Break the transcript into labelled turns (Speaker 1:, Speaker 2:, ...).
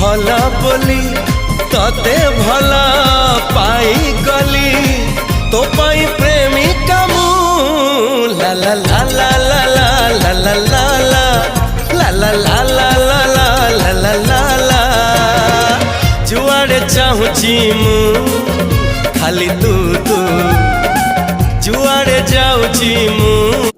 Speaker 1: भला बोली तते भला पाई गली तो पाई प्रेमिका मु ला ला ला ला ला ला ला ला ला ला ला ला ला ला ला ला ला जुआड़े चाहूची मु खाली तू तू जुआड़े जाऊची मु